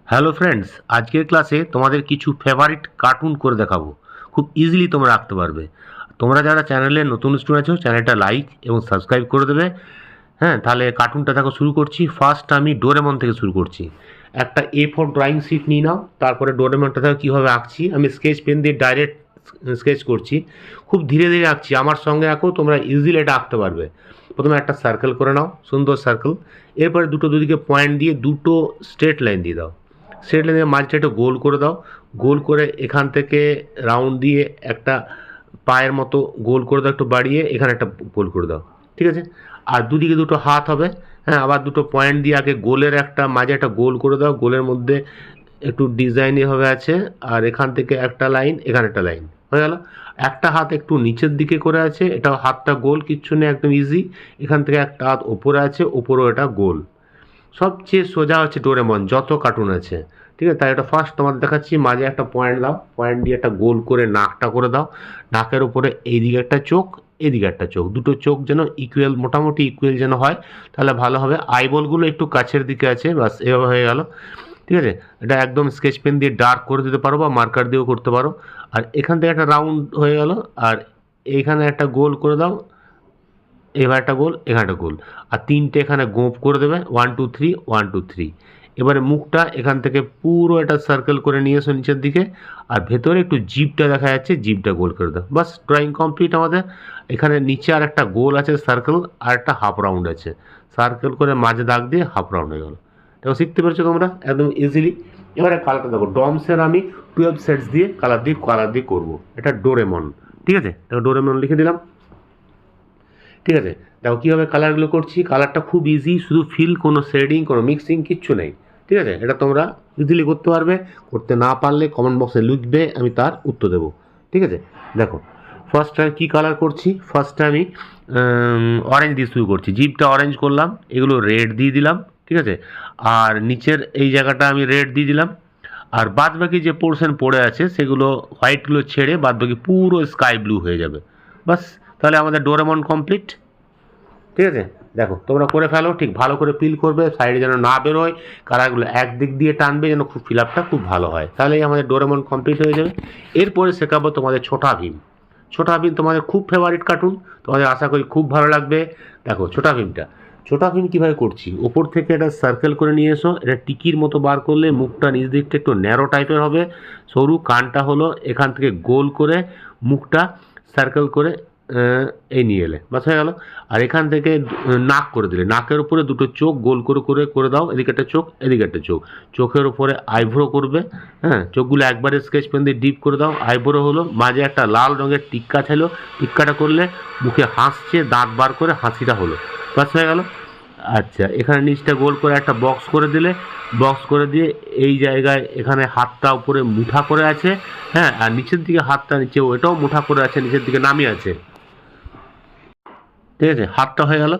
Hello friends, আজকের ক্লাসে তোমাদের কিছু ফেভারিট কার্টুন করে দেখাবো। খুব ইজিলি তোমরা রাখতে পারবে। তোমরা যারা চ্যানেলে নতুন স্টুডেন্ট আছো, চ্যানেলটা লাইক এবং সাবস্ক্রাইব করে দেবে। হ্যাঁ, তাহলে কার্টুনটা দেখো শুরু করছি। ফার্স্ট আমি ডোরেমন থেকে শুরু করছি। একটা A4 ড্রয়িং শিট নিয়ে নাও। তারপরে ডোরেমনটা দেখো কীভাবে আঁকছি। আমি স্কেচ পেন দিয়ে ডাইরেক্ট স্কেচ করছি। খুব ধীরে ধীরে আঁকছি, আমার সঙ্গে আঁকো, তোমরা ইজিলি এটা আঁকতে পারবে। প্রথমে একটা সার্কেল করে নাও, সুন্দর সার্কেল। এরপরে দুদিকে পয়েন্ট দিয়ে দুটো স্ট্রেট লাইন দিয়ে দাও। স্ট্রেট লাইনের মাঝটা একটু গোল করে দাও। গোল করে এখান থেকে রাউন্ড দিয়ে একটা পায়ের মতো গোল করে দাও, একটু বাড়িয়ে এখানে একটা গোল করে দাও। ঠিক আছে? আর দুদিকে দুটো হাত হবে। হ্যাঁ, আবার দুটো পয়েন্ট দিয়ে আগে গোলের একটা মাঝে একটা গোল করে দাও। গোলের মধ্যে একটু ডিজাইন এভাবে আছে। আর এখান থেকে একটা লাইন, এখানে একটা লাইন হয়ে গেল। একটা হাত একটু নিচের দিকে করে আছে, এটা হাতটা গোল, কিচ্ছু নেই, একদম ইজি। এখান থেকে একটা হাত ওপরে আছে, ওপরেও এটা গোল। সবচেয়ে সোজা হচ্ছে ডোরেমন, যত কার্টুন আছে। ঠিক আছে? তাই এটা ফার্স্ট তোমাদের দেখাচ্ছি। মাঝে একটা পয়েন্ট দাও, পয়েন্ট দিয়ে একটা গোল করে নাকটা করে দাও। নাকের উপরে এইদিকে একটা চোখ, এদিকে একটা চোখ, দুটো চোখ যেন ইকুয়াল, মোটামুটি ইকুয়াল যেন হয়, তাহলে ভালো হবে। আইবলগুলো একটু কাছের দিকে আছে, বাস এভাবে হয়ে গেল। ঠিক আছে? এটা একদম স্কেচ পেন দিয়ে ডার্ক করে দিতে পারো বা মার্কার দিয়েও করতে পারো। আর এখান থেকে একটা রাউন্ড হয়ে গেল। আর এইখানে একটা গোল করে দাও, এবার একটা গোল, এখানে একটা গোল। আর তিনটে এখানে গোঁপ করে দেবে, 1 2 3 1 2 3। এবারে মুখটা এখান থেকে পুরো একটা সার্কেল করে নিয়ে এসো নিচের দিকে। আর ভেতরে একটু জিভটা দেখা যাচ্ছে, জিভটা গোল করে দাও। বাস, ড্রয়িং কমপ্লিট আমাদের। এখানে নিচে আর একটা গোল আছে সার্কেল, আর একটা হাফ রাউন্ড আছে। সার্কেল করে মাঝে দাগ দিয়ে হাফ রাউন্ড হয়ে গেল। এটাও শিখতে পেরেছো তোমরা একদম ইজিলি। এবারে কালারটা দেখো, ডমসের আমি 12 সেটস দিয়ে কালার দিয়ে করবো। এটা ডোরেমন। ঠিক আছে? ডোরেমন লিখে দিলাম। ঠিক আছে? দেখো কীভাবে কালারগুলো করছি। কালারটা খুব ইজি, শুধু ফিল, কোনো শেডিং, কোনো মিক্সিং কিচ্ছু নেই। ঠিক আছে? এটা তোমরা ইজিলি করতে পারবে। করতে না পারলে কমেন্ট বক্সে লিখবে, আমি তার উত্তর দেবো। ঠিক আছে? দেখো, ফার্স্ট আমি কী কালার করছি। ফার্স্টে আমি অরেঞ্জ দিয়ে শুরু করছি। জিপটা অরেঞ্জ করলাম, এগুলো রেড দিয়ে দিলাম। ঠিক আছে? আর নিচের এই জায়গাটা আমি রেড দিয়ে দিলাম। আর বাদ বাকি যে পোর্শন পড়ে আছে সেগুলো হোয়াইটগুলো ছেড়ে বাদ বাকি পুরো স্কাই ব্লু হয়ে যাবে। বাস, তাহলে আমাদের ডোরেমন কমপ্লিট। ঠিক আছে? দেখো তোমরা করে ফেলো, ঠিক ভালো করে ফিল করবে, সাইডে যেন না বেরোয়। কালারগুলো একদিক দিয়ে টানবে যেন খুব ফিল আপটা খুব ভালো হয়, তাহলেই আমাদের ডোরেমন কমপ্লিট হয়ে যাবে। এরপরে শেখাবো তোমাদের ছোটা ভীম। ছোটা ভীম তোমাদের খুব ফেভারিট কার্টুন, তোমাদের আশা করি খুব ভালো লাগবে। দেখো ছোটা ভীমটা, ছোটা ভীম কীভাবে করছি। ওপর থেকে এটা সার্কেল করে নিয়ে এসো। এটা টিকির মতো বার করলে মুখটা নিচ দিকটা একটু ন্যারো টাইপের হবে, সরু। কানটা হলো এখান থেকে গোল করে, মুখটা সার্কেল করে এই নিয়ে এলে, বাস হয়ে গেল। আর এখান থেকে নাক করে দিলে, নাকের উপরে দুটো চোখ গোল করে করে করে দাও। এদিকে একটা চোখ, এদিকে একটা চোখ। চোখের উপরে আইব্রো করবে। হ্যাঁ, চোখগুলো একবারে স্কেচ পেন দিয়ে ডিপ করে দাও। আইব্রো হলো, মাঝে একটা লাল রঙের টিক্কা ছিল, টিক্কাটা করলে মুখে হাসছে, দাঁত বার করে হাসিটা হলো, বাস হয়ে গেল। আচ্ছা, এখানে নিচটা গোল করে একটা বক্স করে দিলে, বক্স করে দিয়ে এই জায়গায় এখানে হাতটা উপরে মুঠা করে আছে। হ্যাঁ, আর নিচের দিকে হাতটা নিচে ওটাও মুঠা করে আছে, নিচের দিকে নামিয়ে আছে। ঠিক আছে? হাতটা হয়ে গেল।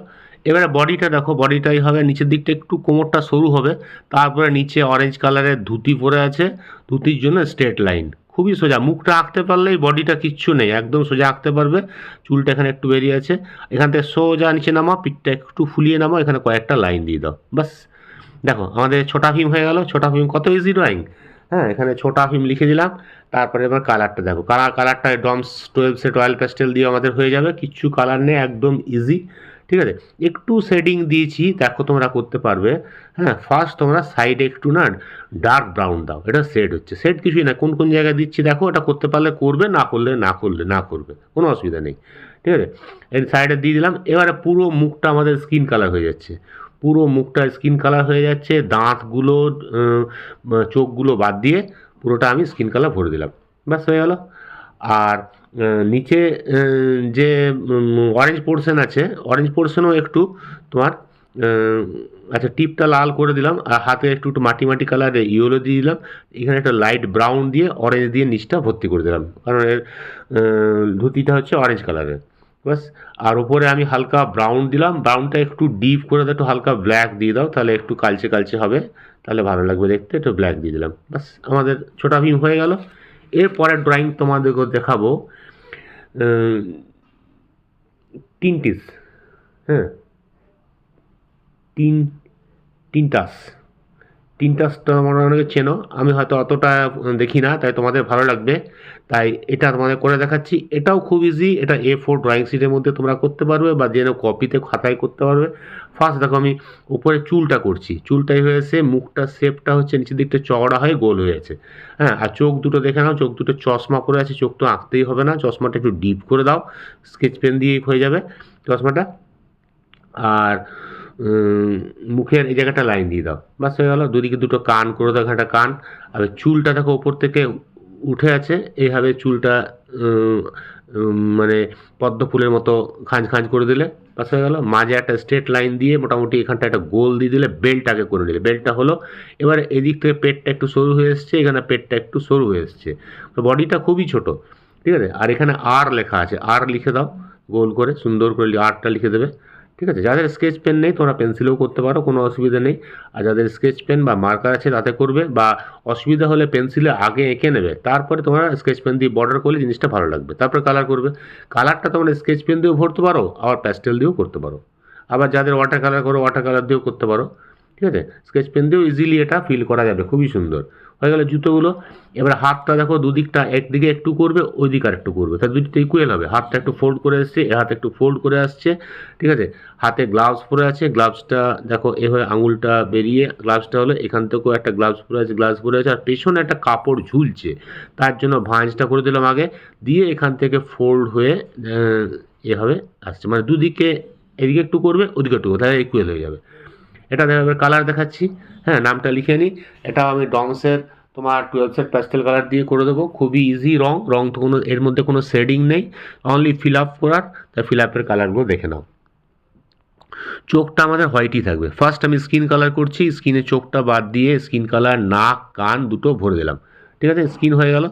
এবারে বডিটা দেখো, বডিটাই হবে নিচের দিকটা একটু কোমরটা সরু হবে। তারপরে নিচে অরেঞ্জ কালারের ধুতি পরে আছে, ধুতির জন্য স্ট্রেট লাইন। খুবই সোজা, মুখটা আঁকতে পারলেই বডিটা কিচ্ছু নেই, একদম সোজা আঁকতে পারবে। চুলটা এখানে একটু বেরিয়ে আছে। এখান থেকে সোজা নিচে নামা, পিঠটা একটু ফুলিয়ে নামা, এখানে কয়েকটা লাইন দিয়ে দাও, বাস। দেখো আমাদের ছোটা ভীম হয়ে গেল। ছোটা ভীম কত ইজি ড্রয়িং। হ্যাঁ, এখানে ছোটা ভীম লিখে দিলাম। তারপরে এবার কালারটা দেখো, কালারটা ডমস 12 সেট অয়েল প্যাস্টেল দিয়ে আমাদের হয়ে যাবে। কিচ্ছু কালার নেই, একদম ইজি। ঠিক আছে? একটু শেডিং দিয়েছি, দেখো তোমরা করতে পারবে। হ্যাঁ, ফার্স্ট তোমরা সাইডে একটু না ডার্ক ব্রাউন দাও, এটা শেড হচ্ছে। শেড কিছুই না, কোন কোন জায়গায় দিচ্ছি দেখো। এটা করতে পারলে করবে, না করলে না করবে, কোনো অসুবিধা নেই। ঠিক আছে? এই সাইডে দিয়ে দিলাম। এবারে পুরো মুখটা আমাদের স্কিন কালার হয়ে যাচ্ছে। পুরো মুখটা স্কিন কালার হয়ে যাচ্ছে। দাঁতগুলো, চোখগুলো বাদ দিয়ে পুরোটা আমি স্কিন কালার ভরে দিলাম, ব্যাস হয়ে গেল। আর নিচে যে অরেঞ্জ পোর্শন আছে, অরেঞ্জ পোর্শনও একটু তোমার, আচ্ছা, টিপটা লাল করে দিলাম। আর হাতে একটু একটু মাটি মাটি কালার ইয়েলো দিয়ে দিলাম। এখানে একটা লাইট ব্রাউন দিয়ে অরেঞ্জ দিয়ে নিচটা ভর্তি করে দিলাম, কারণ এর ধুতিটা হচ্ছে অরেঞ্জ কালারের, বাস। আর উপরে আমি হালকা ব্রাউন দিলাম, ব্রাউনটা একটু ডিপ করে দাও, একটু হালকা ব্ল্যাক দিয়ে দাও, তাহলে একটু কালচে কালচে হবে, তাহলে ভালো লাগবে দেখতে। একটু ব্ল্যাক দিয়ে দিলাম, বাস আমাদের ছোটা ভীম হয়ে গেল। এরপরের ড্রয়িং তোমাদেরকে দেখাবো টিনটিস। হ্যাঁ, টিন টিনটাস পিন্টারেস্ট তোমরা অনেকে চেনো, আমি হয়তো অতটা দেখি না, তাই তোমাদের ভালো লাগবে, তাই এটা তোমাদের করে দেখাচ্ছি। এটাও খুব ইজি, এটা A4 ড্রয়িং শিটের মধ্যে তোমরা করতে পারবে বা যেন কপিতে খাতায় করতে পারবে। ফার্স্ট দেখো আমি উপরে চুলটা করছি, চুলটাই হয়েছে, মুখটা শেপটা হচ্ছে নিচের দিকটা চওড়া হয়ে গোল হয়েছে। হ্যাঁ, আর চোখ দুটো দেখে নাও, চোখ দুটো চশমা পরে আছে, চোখ তো আঁকতেই হবে না, চশমাটা একটু ডিপ করে দাও, স্কেচ পেন দিয়েই হয়ে যাবে চশমাটা। আর মুখের এই জায়গাটা লাইন দিয়ে দাও, বাস হয়ে গেল। দুদিকে দুটো কান করে দাও, এখানটা কান। আর চুলটা দেখো ওপর থেকে উঠে আছে, এইভাবে চুলটা মানে পদ্ম ফুলের মতো খাঁজ খাঁজ করে দিলে বাস হয়ে গেল। মাঝে একটা স্ট্রেট লাইন দিয়ে মোটামুটি এখানটা একটা গোল দিয়ে দিলে, বেল্টটাকে করে দিলে, বেল্টটা হলো। এবারে এদিক থেকে পেটটা একটু সরু হয়ে এসছে, এখানে পেটটা একটু সরু হয়ে এসছে, তো বডিটা খুবই ছোট, ঠিক আছে। আর এখানে আর লেখা আছে, আর লিখে দাও গোল করে, সুন্দর করে আরটা লিখে দেবে, ঠিক আছে। যাদের স্কেচ পেন নেই তোমরা পেন্সিলেও করতে পারো, কোনো অসুবিধা নেই। আর যাদের স্কেচ পেন বা মার্কার আছে তাতে করবে, বা অসুবিধা হলে পেন্সিলে আগে এঁকে নেবে, তারপরে তোমরা স্কেচ পেন দিয়ে বর্ডার করলে জিনিসটা ভালো লাগবে, তারপরে কালার করবে। কালারটা তোমরা স্কেচ পেন দিয়েও ভরতে পারো, আবার প্যাস্টেল দিয়েও করতে পারো, আবার যাদের ওয়াটার কালার করো ওয়াটার কালার দিয়েও করতে পারো, ঠিক আছে। স্কেচ পেন দিয়েও ইজিলি এটা ফিল করা যাবে, খুবই সুন্দর হয়ে গেল জুতোগুলো। এবার হাতটা দেখো, দুদিকটা একদিকে একটু করবে, ওই দিকে আর একটু করবে, তাহলে দুদিকটা ইকুয়াল হবে। হাতটা একটু ফোল্ড করে আসছে, এ হাতে একটু ফোল্ড করে আসছে, ঠিক আছে। হাতে গ্লাভস পরে আছে, গ্লাভসটা দেখো এভাবে আঙুলটা বেরিয়ে গ্লাভসটা হলো, এখান থেকেও একটা গ্লাভস পরে আছে, গ্লাভস পরে আছে, আর পেছনে একটা কাপড় ঝুলছে, তার জন্য ভাঁজটা করে দিলাম আগে, দিয়ে এখান থেকে ফোল্ড হয়ে এভাবে আসছে, মানে দুদিকে এদিকে একটু করবে ওদিকে একটু করবে, তাহলে ইকুয়াল হয়ে যাবে। এটা দেখাবে কালার দেখাচ্ছি, হ্যাঁ, নামটা লিখে নিই। এটাও আমি ডমসের তোমার 12 সেট প্যাস্টেল কালার দিয়ে করে দেবো, খুবই ইজি। রং তো কোনো এর মধ্যে কোনো শেডিং নেই, অনলি ফিল আপ করার, তাই ফিল আপের কালারগুলো দেখে নাও। চোখটা আমাদের হোয়াইটই থাকবে। ফার্স্ট আমি স্কিন কালার করছি, স্কিনে চোখটা বাদ দিয়ে স্কিন কালার, নাক কান দুটো ভরে দিলাম, ঠিক আছে, স্কিন হয়ে গেল।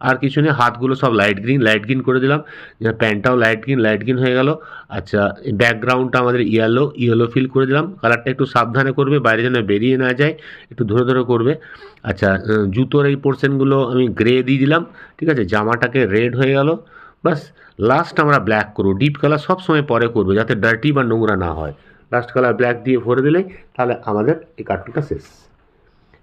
আর কিছু নেই, হাতগুলো সব লাইট গ্রিন করে দিলাম, প্যান্টটাও লাইট গ্রিন হয়ে গেল। আচ্ছা, ব্যাকগ্রাউন্ডটা আমাদের ইয়েলো ফিল করে দিলাম, কালারটা একটু সাবধানে করবে, বাইরে যেন বেরিয়ে না যায়, একটু ধরে ধরে করবে। আচ্ছা, জুতোর এই পোর্শনগুলো আমি গ্রে দিয়ে দিলাম, ঠিক আছে। জামাটাকে রেড হয়ে গেল, বাস। লাস্ট আমরা ব্ল্যাক করবো, ডিপ কালার সবসময় পরে করবো যাতে ডার্টি বা নোংরা না হয়। লাস্ট কালার ব্ল্যাক দিয়ে ভরে দিলেই তাহলে আমাদের এই কার্টুনটা শেষ।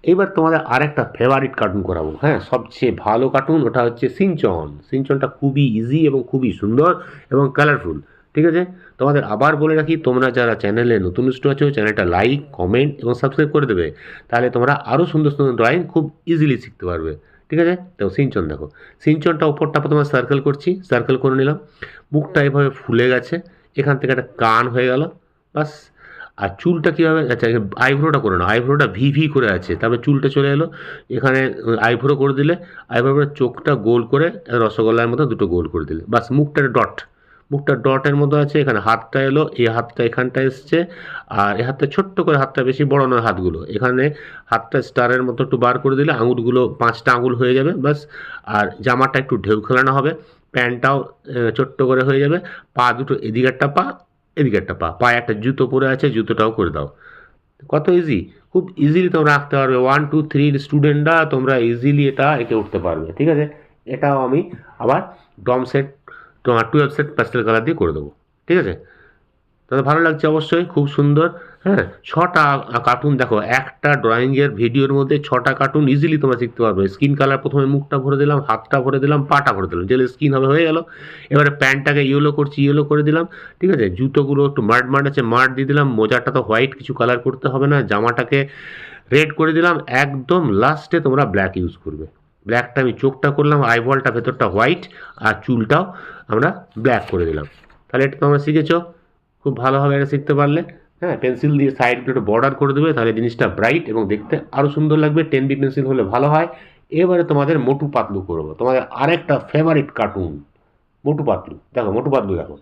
এইবার তোমাদের আরেকটা ফেভারিট কার্টুন করাবো, হ্যাঁ, সবচেয়ে ভালো কার্টুন, ওটা হচ্ছে সিনচন। সিনচনটা খুবই ইজি এবং খুবই সুন্দর এবং কালারফুল, ঠিক আছে। তোমাদের আবার বলে রাখি, তোমরা যারা চ্যানেলে নতুন স্টুডেন্ট আছো, চ্যানেলটা লাইক কমেন্ট এবং সাবস্ক্রাইব করে দেবে, তাহলে তোমরা আরও সুন্দর সুন্দর ড্রয়িং খুব ইজিলি শিখতে পারবে, ঠিক আছে। তো সিনচন দেখো, সিনচনটা উপরটা প্রথমে সার্কেল করছি, সার্কেল করে নিলাম, মুখটা এভাবে ফুলে গেছে, এখান থেকে একটা কান হয়ে গেল, বাস। আর চুলটা কীভাবে, আচ্ছা আইব্রোটা করে নাও, আইব্রোটা ভি করে আছে, তারপরে চুলটা চলে এলো, এখানে আইব্রো করে দিলে, আইব্রো চোখটা গোল করে রসগোল্লার মতো দুটো গোল করে দিলে, বাস। মুখটা ডটের মতো আছে, এখানে হাতটা এলো, এই হাতটা এখানটা এসছে, আর এই হাতটা ছোট্ট করে, হাতটা বেশি বড় নয় হাতগুলো, এখানে হাতটা স্টারের মতো একটু বার করে দিলে আঙুলগুলো 5টা আঙুল হয়ে যাবে, বাস। আর জামাটা একটু ঢেউ খেলানো হবে, প্যান্টটাও ছোট্ট করে হয়ে যাবে, পা দুটো এদিকে একটা পা এদিকে একটা পায়ে একটা জুতো পরে আছে, জুতোটাও করে দাও। কত ইজি, খুব ইজিলি তোমরা আঁকতে পারবে। 1 2 3 স্টুডেন্টরা তোমরা ইজিলি এটা এঁকে উঠতে পারবে, ঠিক আছে। এটাও আমি আবার ডম সেট তোমার 12 সেট প্যাস্টেল কালার দিয়ে করে দেবো, ঠিক আছে। তাহলে ভালো লাগছে অবশ্যই, খুব সুন্দর। হ্যাঁ, 6টা কার্টুন দেখো, একটা ড্রয়িংয়ের ভিডিওর মধ্যে 6টা কার্টুন ইজিলি তোমরা শিখতে পারবে। স্কিন কালার প্রথমে মুখটা ভরে দিলাম, হাতটা ভরে দিলাম, পাটা ভরে দিলাম, যেগুলো স্কিন হবে হয়ে গেল। এবারে প্যান্টটাকে ইয়েলো করছি, ইয়েলো করে দিলাম, ঠিক আছে। জুতোগুলো একটু মাড আছে, মাড দিয়ে দিলাম। মোজাটা তো হোয়াইট, কিছু কালার করতে হবে না। জামাটাকে রেড করে দিলাম। একদম লাস্টে তোমরা ব্ল্যাক ইউজ করবে। ব্ল্যাকটা আমি চোখটা করলাম, আইবলটা ভেতরটা হোয়াইট, আর চুলটাও আমরা ব্ল্যাক করে দিলাম। তাহলে এটা তোমরা শিখেছো, খুব ভালোভাবে এটা শিখতে পারলে। হ্যাঁ, পেন্সিল দিয়ে সাইডগুলো একটু বর্ডার করে দেবে, তাহলে জিনিসটা ব্রাইট এবং দেখতে আরও সুন্দর লাগবে। 10B পেন্সিল হলে ভালো হয়। এবারে তোমাদের মোটু পাতলু করবো, তোমাদের আরেকটা ফেভারিট কার্টুন মোটু পাতলু। দেখো মোটু পাতলু দেখো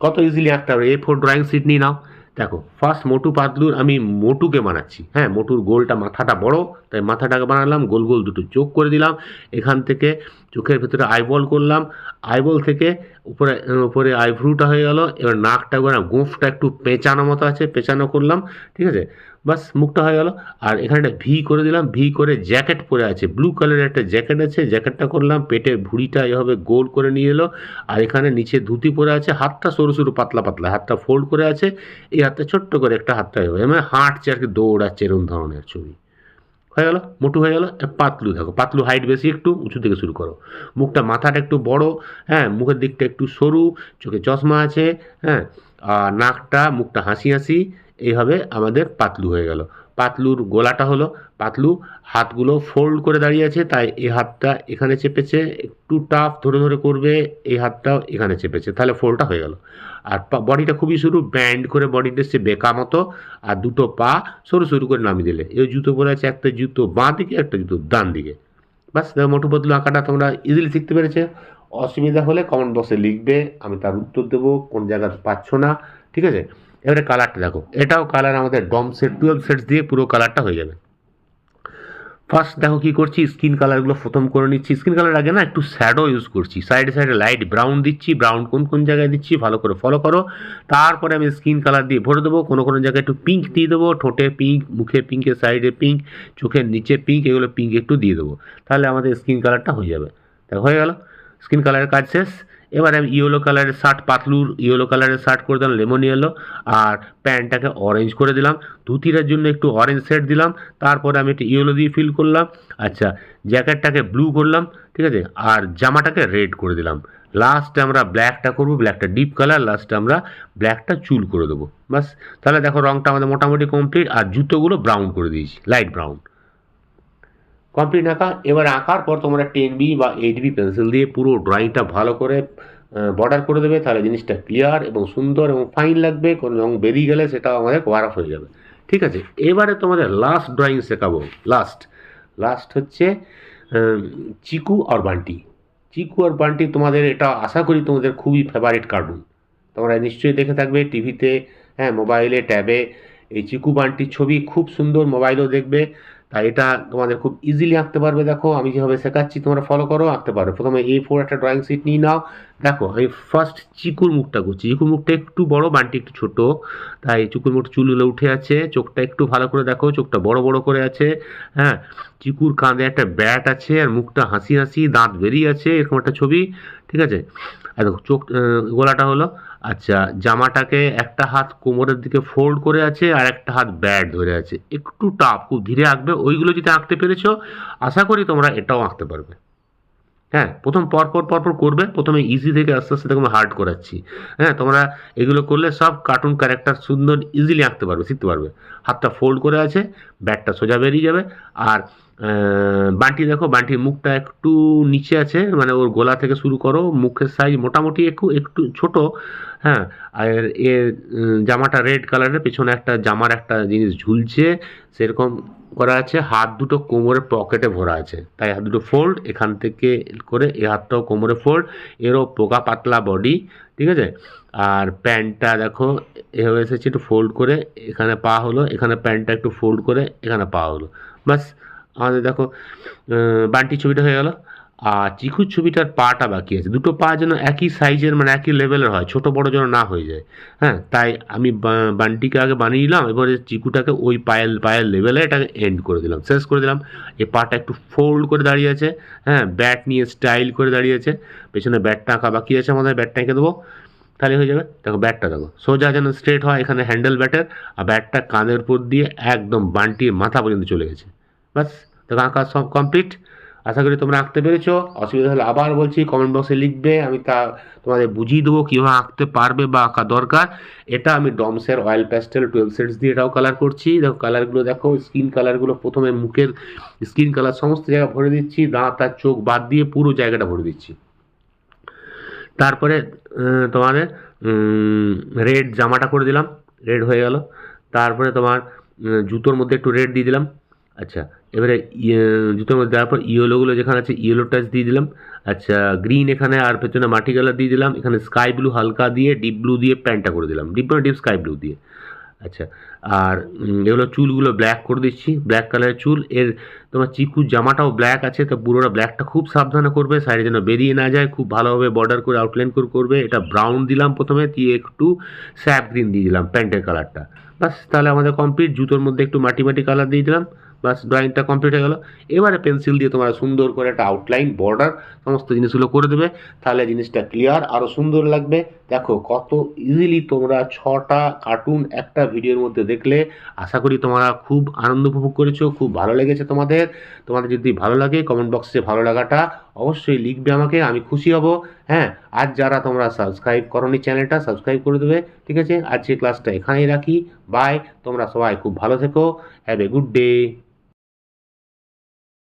কত ইজিলি আঁকতে হবে। A4 ড্রয়িং শিট নিয়ে নাও। দেখো ফার্স্ট মোটু পাতলুর আমি মোটুকে বানাচ্ছি। হ্যাঁ, মোটুর গোলটা মাথাটা বড়, তাই মাথাটাকে বানালাম, গোল গোল দুটো চোখ করে দিলাম। এখান থেকে চোখের ভেতরে আইবল করলাম, আইবল থেকে উপরে উপরে আইভ্রুটা হয়ে গেল। এবার নাকটা করে গোঁফটা একটু পেঁচানো মতো আছে, পেঁচানো করলাম, ঠিক আছে। বাস, মুখটা হয়ে গেল। আর এখানে একটা ভি করে দিলাম, ভি করে জ্যাকেট পরে আছে, ব্লু কালারের একটা জ্যাকেট আছে, জ্যাকেটটা করলাম। পেটের ভুঁড়িটা এভাবে গোল করে নিয়ে এলো। আর এখানে নিচে ধুতি পরে আছে, হাতটা সরু সরু পাতলা পাতলা, হাতটা ফোল্ড করে আছে, এই হাতটা ছোট্ট করে একটা হাতটা এভাবে মানে হাঁটছে আর কি, দৌড়াচ্ছে, এরকম ধরনের ছবি হয়ে গেল, মোটু হয়ে গেল। পাতলু দেখো, পাতলু হাইট বেশি, একটু উঁচু থেকে শুরু করো। মুখটা, মাথাটা একটু বড়, হ্যাঁ, মুখের দিকটা একটু সরু, চোখে চশমা আছে, হ্যাঁ, আর নাকটা, মুখটা হাসি হাসি, এইভাবে আমাদের পাতলু হয়ে গেল। পাতলুর গলাটা হলো পাতলু, হাতগুলো ফোল্ড করে দাঁড়িয়ে আছে, তাই এই হাতটা এখানে চেপেছে, একটু টাফ ধরে ধরে করবে, এই হাতটাও এখানে চেপেছে, তাহলে ফোল্ডটা হয়ে গেল। আর বডিটা খুবই সরু, ব্যান্ড করে বডিটা সে বেকা মতো, আর দুটো পা সরু সরু করে নামিয়ে দিলে। এই জুতো পরে আছে, একটা জুতো বাঁ দিকে, একটা জুতো ডান দিকে। বাস, দেখো মোটু পাতলু আঁকাটা তোমরা ইজিলি শিখতে পেরেছে। অসুবিধা হলে কমেন্ট বক্সে লিখবে, আমি তার উত্তর দেবো কোন জায়গাতে পাচ্ছ না, ঠিক আছে। এবারে কালারটা দেখো, এটাও কালার আমাদের ডম সেট 12 সেটস দিয়ে পুরো কালারটা হয়ে যাবে। ফার্স্ট দেখো কী করছি, স্কিন কালারগুলো প্রথম করে নিচ্ছি। স্কিন কালার আগে না একটু শ্যাডো ইউজ করছি, সাইডে সাইডে লাইট ব্রাউন দিচ্ছি। ব্রাউন কোন কোন জায়গায় দিচ্ছি ভালো করে ফলো করো। তারপরে আমি স্কিন কালার দিয়ে ভরে দেবো, কোনো কোনো জায়গায় একটু পিঙ্ক দিয়ে দেবো, ঠোঁটে পিঙ্ক, মুখে পিঙ্কের সাইডে পিঙ্ক, চোখের নিচে পিঙ্ক, এগুলো পিঙ্ক একটু দিয়ে দেবো, তাহলে আমাদের স্কিন কালারটা হয়ে যাবে। দেখো হয়ে গেল, স্কিন কালারের কাজ শেষ। এবারে আমি ইয়েলো কালারের শার্ট, পাতলুর ইয়েলো কালারের শার্ট করে দিলাম, লেমন ইয়েলো, আর প্যান্টটাকে অরেঞ্জ করে দিলাম। ধুতিটার জন্য একটু অরেঞ্জ শেড দিলাম, তারপরে আমি একটু ইয়েলো দিয়ে ফিল করলাম। আচ্ছা, জ্যাকেটটাকে ব্লু করলাম, ঠিক আছে, আর জামাটাকে রেড করে দিলাম। লাস্টে আমরা ব্ল্যাকটা করবো, ব্ল্যাকটা ডিপ কালার, লাস্টে আমরা ব্ল্যাকটা চুল করে দেবো। বাস, তাহলে দেখো রঙটা আমাদের মোটামুটি কমপ্লিট। আর জুতোগুলো ব্রাউন করে দিয়েছি, লাইট ব্রাউন। কমপ্লিট আঁকা। এবার আঁকার পর তোমরা 10B বা 8B পেন্সিল দিয়ে পুরো ড্রয়িংটা ভালো করে বর্ডার করে দেবে, তাহলে জিনিসটা ক্লিয়ার এবং সুন্দর এবং ফাইন লাগবে। কোনো রঙ বেরিয়ে গেলে সেটা আমাদের কভার আপ হয়ে যাবে, ঠিক আছে। এবারে তোমাদের লাস্ট ড্রয়িং শেখাবো। লাস্ট হচ্ছে চিকু আর বান্টি। চিকু আর বান্টি তোমাদের, এটা আশা করি তোমাদের খুবই ফেভারিট কার্টুন, তোমরা নিশ্চয়ই দেখে থাকবে টিভিতে, হ্যাঁ, মোবাইলে, ট্যাবে। এই চিকু বান্টির ছবি খুব সুন্দর, মোবাইলেও দেখবে। তাই এটা তোমাদের খুব ইজিলি আঁকতে পারবে। দেখো আমি যেভাবে শেখাচ্ছি তোমরা ফলো করো, আঁকতে পারবে। প্রথমে A4 একটা ড্রয়িং শিট নিয়ে নাও। দেখো আমি ফার্স্ট চিকুর মুখটা করছি। চিকুর মুখটা একটু বড়, বান্টি একটু ছোট, তাই চিকুর মুখ চুলগুলো উঠে আছে, চোখটা একটু ভালো করে দেখো, চোখটা বড় বড় করে আছে, হ্যাঁ। চিকুর কাঁধে একটা ব্যাট আছে, আর মুখটা হাসি হাসি, দাঁত বেরিয়ে আছে, এরকম একটা ছবি, ঠিক আছে। আর দেখো চোখ, গলাটা হলো। আচ্ছা, জামাটাকে একটা হাত কোমরের দিকে ফোল্ড করে আছে, আর একটা হাত ব্যাট ধরে আছে, একটু টাফ, খুব ধীরে আঁকবে। ওইগুলো যদি আঁকতে পেরেছো, আশা করি তোমরা এটাও আঁকতে পারবে। হ্যাঁ, প্রথম পরপর করবে, প্রথমে ইজি থেকে আস্তে আস্তে দেখো হার্ড করাচ্ছি। হ্যাঁ, তোমরা এগুলো করলে সব কার্টুন ক্যারেক্টার সুন্দর ইজিলি আঁকতে পারবে, শিখতে পারবে। হাতটা ফোল্ড করে আছে, ব্যাটটা সোজা বেরিয়ে যাবে। আর বান্টি দেখো, বান্টির মুখটা একটু নিচে আছে, মানে ওর গলা থেকে শুরু করো, মুখের সাইজ মোটামুটি একটু একটু ছোট, হ্যাঁ। আর এর জামাটা রেড কালারের, পেছনে একটা জামার একটা জিনিস ঝুলছে, সেরকম করা আছে। হাত দুটো কোমরের পকেটে ভরা আছে, তাই হাত দুটো ফোল্ড, এখান থেকে করে এই হাতটাও কোমরে ফোল্ড। এরও পোকা পাতলা বডি, ঠিক আছে। আর প্যান্টটা দেখো এভাবে এসেছে একটু ফোল্ড করে, এখানে পা হলো, এখানে প্যান্টটা একটু ফোল্ড করে, এখানে পা হলো। বাস, আমাদের দেখো বান্টি ছবিটা হয়ে গেল। আর চিকুর ছবিটার পাটা বাকি আছে, দুটো পা যেন একই সাইজের, মানে একই লেভেলের হয়, ছোট বড় যেন না হয়ে যায়। হ্যাঁ, তাই আমি বান্টিকে আগে বানিয়ে নিলাম, এবারে চিকুটাকে ওই পায়ের লেভেলে এটাকে এন্ড করে দিলাম, শেষ করে দিলাম। এই পাটা একটু ফোল্ড করে দাঁড়িয়ে আছে, হ্যাঁ, ব্যাট নিয়ে স্টাইল করে দাঁড়িয়ে আছে, পেছনে ব্যাটটা আঁকা বাকি আছে, আমাদের ব্যাটটা এঁকে দেবো, তাহলে হয়ে যাবে। দেখো ব্যাটটা দেখো সোজা যেন স্ট্রেট হয়, এখানে হ্যান্ডেল ব্যাটের, আর ব্যাটটা কাঁধের উপর দিয়ে একদম বান্টির মাথা পর্যন্ত চলে গেছে। বাস, দেখো আঁকা সব কমপ্লিট। আশা করি তোমরা আঁকতে পেরেছো। অসুবিধা হলে আবার বলছি কমেন্ট বক্সে লিখবে, আমি তা তোমাদের বুঝিয়ে দেবো কীভাবে আঁকতে পারবে বা আঁকা দরকার। এটা আমি ডমসের অয়েল প্যাস্টেল 12 সেটস দিয়ে এটাও কালার করছি। দেখো কালারগুলো দেখো, স্কিন কালারগুলো প্রথমে মুখের স্কিন কালার সমস্ত জায়গা ভরে দিচ্ছি, দাঁত আর চোখ বাদ দিয়ে পুরো জায়গাটা ভরে দিচ্ছি। তারপরে তোমাদের রেড জামাটা করে দিলাম, রেড হয়ে গেল। তারপরে তোমার জুতোর মধ্যে একটু রেড দিয়ে দিলাম। আচ্ছা, এবারে জুতোর মধ্যে দেওয়ার পর ইয়েলোগুলো যেখানে আছে ইয়েলো টাচ দিয়ে দিলাম। আচ্ছা, গ্রিন এখানে, আর পেছনে মাটি কালার দিয়ে দিলাম। এখানে স্কাই ব্লু হালকা দিয়ে, ডিপ ব্লু দিয়ে প্যান্টটা করে দিলাম, ডিপ স্কাই ব্লু দিয়ে। আচ্ছা, আর এগুলো চুলগুলো ব্ল্যাক করে দিচ্ছি, ব্ল্যাক কালারের চুল। এর তোমার চিকুর জামাটাও ব্ল্যাক আছে, তো পুরোটা ব্ল্যাকটা খুব সাবধানে করবে, সাইডে যেন বেরিয়ে না যায়, খুব ভালোভাবে বর্ডার করে আউটলাইন করে করবে। এটা ব্রাউন দিলাম প্রথমে, দিয়ে একটু স্যাপ গ্রিন দিয়ে দিলাম প্যান্টের কালারটা। বাস, তাহলে আমাদের কমপ্লিট। জুতোর মধ্যে একটু মাটি কালার দিয়ে দিলাম। বাস ড্রয়িংটা কমপ্লিট হয়ে গেল। এবারে পেন্সিল দিয়ে তোমরা সুন্দর করে একটা আউটলাইন, বর্ডার সমস্ত জিনিসগুলো করে দেবে, তাহলে জিনিসটা ক্লিয়ার আরও সুন্দর লাগবে। দেখো কত ইজিলি তোমরা 6টা কার্টুন একটা ভিডিওর মধ্যে দেখলে। আশা করি তোমরা খুব আনন্দ উপভোগ করেছো, খুব ভালো লেগেছে তোমাদের। তোমাদের যদি ভালো লাগে কমেন্ট বক্সে ভালো লাগাটা অবশ্যই লিখবে আমাকে, আমি খুশি হব। হ্যাঁ, আর যারা তোমরা সাবস্ক্রাইব করোনি চ্যানেলটা সাবস্ক্রাইব করে দেবে। ঠিক আছে, আজকে ক্লাসটা এখানেই রাখি। বাই, তোমরা সবাই খুব ভালো থেকো। Have a good day.